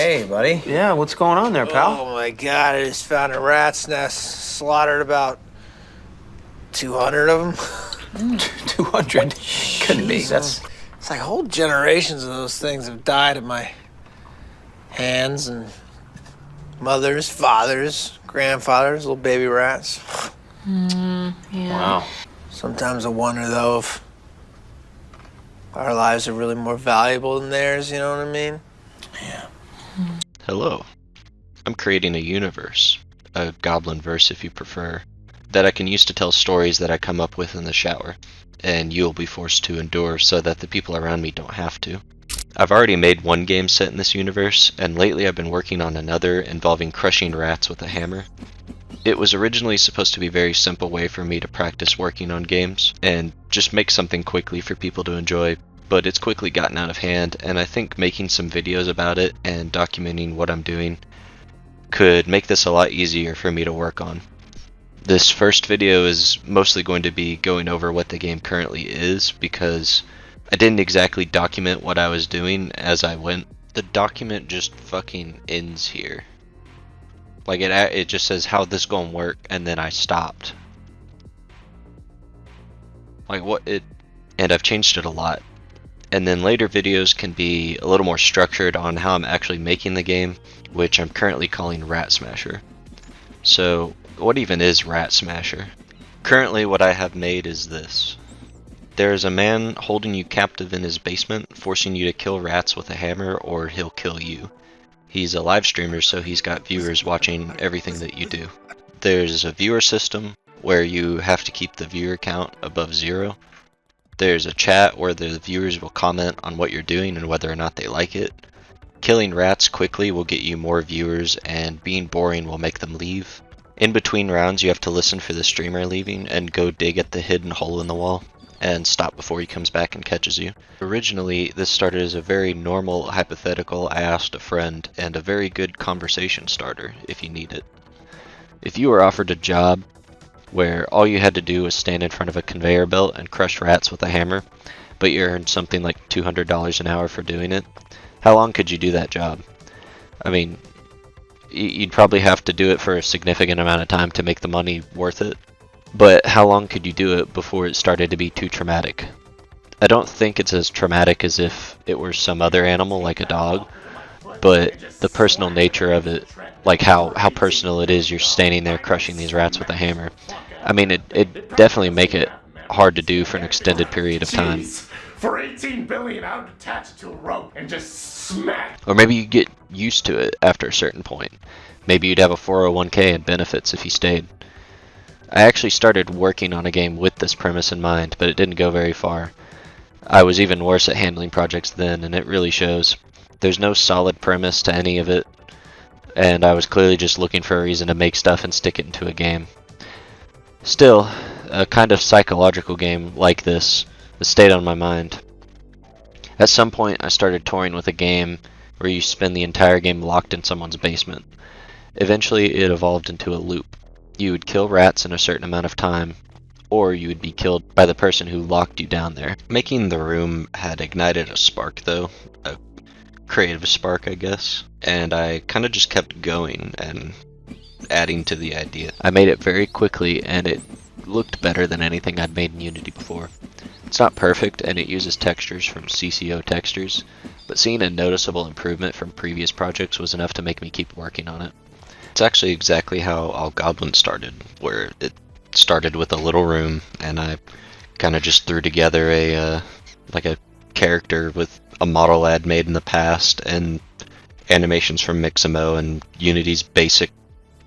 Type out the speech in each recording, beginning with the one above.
Hey, buddy. Yeah, what's going on there, pal? Oh my god, I just found a rat's nest. Slaughtered about 200 of them. 200? Couldn't be. That's... It's like whole generations of those things have died at my hands, and mothers, fathers, grandfathers, little baby rats. Yeah. Wow. Sometimes I wonder, though, if our lives are really more valuable than theirs, you know what I mean? Yeah. Hello. I'm creating a universe, a Goblin verse if you prefer, that I can use to tell stories that I come up with in the shower, and you'll be forced to endure so that the people around me don't have to. I've already made one game set in this universe, and lately I've been working on another involving crushing rats with a hammer. It was originally supposed to be a very simple way for me to practice working on games, and just make something quickly for people to enjoy, but it's quickly gotten out of hand, and I think making some videos about it and documenting what I'm doing could make this a lot easier for me to work on. This first video is mostly going to be going over what the game currently is, because I didn't exactly document what I was doing as I went. The document just fucking ends here. Like it just says how this gonna work, and then I stopped. Like what it, and I've changed it a lot. And then later videos can be a little more structured on how I'm actually making the game, which I'm currently calling Rat Smasher. So what even is Rat Smasher? Currently what I have made is this. There is a man holding you captive in his basement, forcing you to kill rats with a hammer or he'll kill you. He's a live streamer, so he's got viewers watching everything that you do. There's a viewer system where you have to keep the viewer count above 0. There's a chat where the viewers will comment on what you're doing and whether or not they like it. Killing rats quickly will get you more viewers, and being boring will make them leave. In between rounds you have to listen for the streamer leaving and go dig at the hidden hole in the wall and stop before he comes back and catches you. Originally, this started as a very normal hypothetical I asked a friend, and a very good conversation starter if you need it. If you were offered a job where all you had to do was stand in front of a conveyor belt and crush rats with a hammer, but you earned something like $200 an hour for doing it, how long could you do that job? I mean, you'd probably have to do it for a significant amount of time to make the money worth it. But how long could you do it before it started to be too traumatic? I don't think it's as traumatic as if it were some other animal like a dog, but the personal nature of it, like how personal it is, you're standing there crushing these rats with a hammer. I mean, it definitely make it hard to do for an extended period of time. For 18 billion, I would attach it to a rope and just smack. Or maybe you get used to it after a certain point. Maybe you'd have a 401k and benefits if you stayed. I actually started working on a game with this premise in mind, but it didn't go very far. I was even worse at handling projects then, and it really shows. There's no solid premise to any of it, and I was clearly just looking for a reason to make stuff and stick it into a game. Still, a kind of psychological game like this stayed on my mind. At some point I started touring with a game where you spend the entire game locked in someone's basement. Eventually it evolved into a loop. You would kill rats in a certain amount of time, or you would be killed by the person who locked you down there. Making the room had ignited a spark though, a creative spark I guess, and I kind of just kept going and adding to the idea. I made it very quickly and it looked better than anything I'd made in Unity before. It's not perfect and it uses textures from CCO Textures, but seeing a noticeable improvement from previous projects was enough to make me keep working on it. It's actually exactly how all Goblin started, where it started with a little room and I kind of just threw together a character with a model I'd made in the past and animations from Mixamo and Unity's basic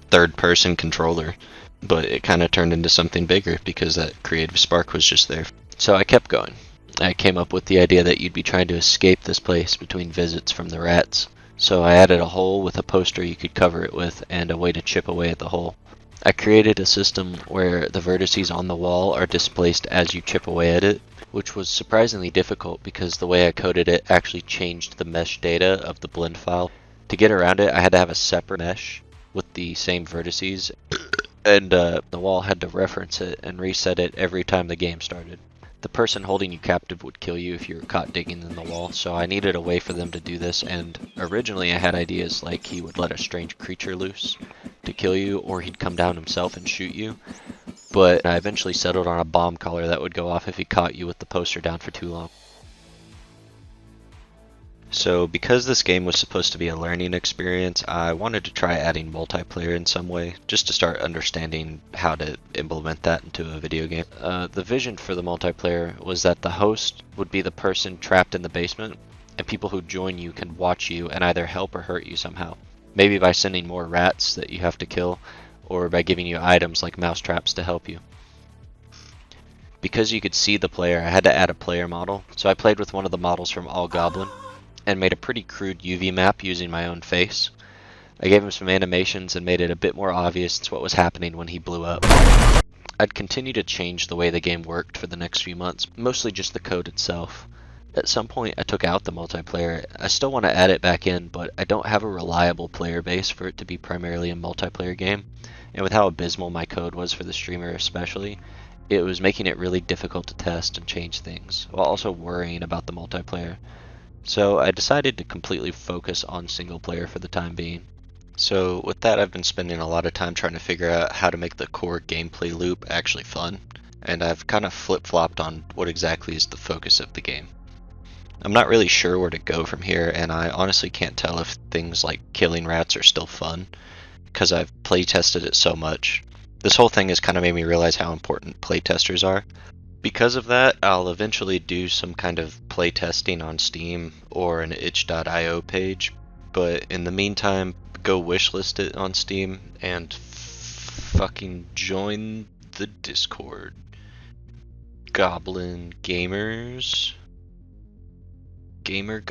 third-person controller. But it kind of turned into something bigger because that creative spark was just there. So I kept going. I came up with the idea that you'd be trying to escape this place between visits from the rats. So I added a hole with a poster you could cover it with and a way to chip away at the hole. I created a system where the vertices on the wall are displaced as you chip away at it, which was surprisingly difficult because the way I coded it actually changed the mesh data of the blend file. To get around it, I had to have a separate mesh with the same vertices, and the wall had to reference it and reset it every time the game started. The person holding you captive would kill you if you were caught digging in the wall, so I needed a way for them to do this, and originally I had ideas like he would let a strange creature loose to kill you, or he'd come down himself and shoot you, but I eventually settled on a bomb collar that would go off if he caught you with the poster down for too long. So because this game was supposed to be a learning experience, I wanted to try adding multiplayer in some way, just to start understanding how to implement that into a video game. The vision for the multiplayer was that the host would be the person trapped in the basement, and people who join you can watch you and either help or hurt you somehow. Maybe by sending more rats that you have to kill, or by giving you items like mouse traps to help you. Because you could see the player, I had to add a player model, so I played with one of the models from Goblin, and made a pretty crude UV map using my own face. I gave him some animations and made it a bit more obvious what was happening when he blew up. I'd continue to change the way the game worked for the next few months, mostly just the code itself. At some point I took out the multiplayer. I still want to add it back in, but I don't have a reliable player base for it to be primarily a multiplayer game, and with how abysmal my code was for the streamer especially, it was making it really difficult to test and change things, while also worrying about the multiplayer. So I decided to completely focus on single player for the time being. So with that, I've been spending a lot of time trying to figure out how to make the core gameplay loop actually fun, and I've kind of flip-flopped on what exactly is the focus of the game. I'm not really sure where to go from here, and I honestly can't tell if things like killing rats are still fun, because I've playtested it so much. This whole thing has kind of made me realize how important playtesters are. Because of that, I'll eventually do some kind of playtesting on Steam or an itch.io page, but in the meantime, go wishlist it on Steam and fucking join the Discord. Goblin Gamers. Gamer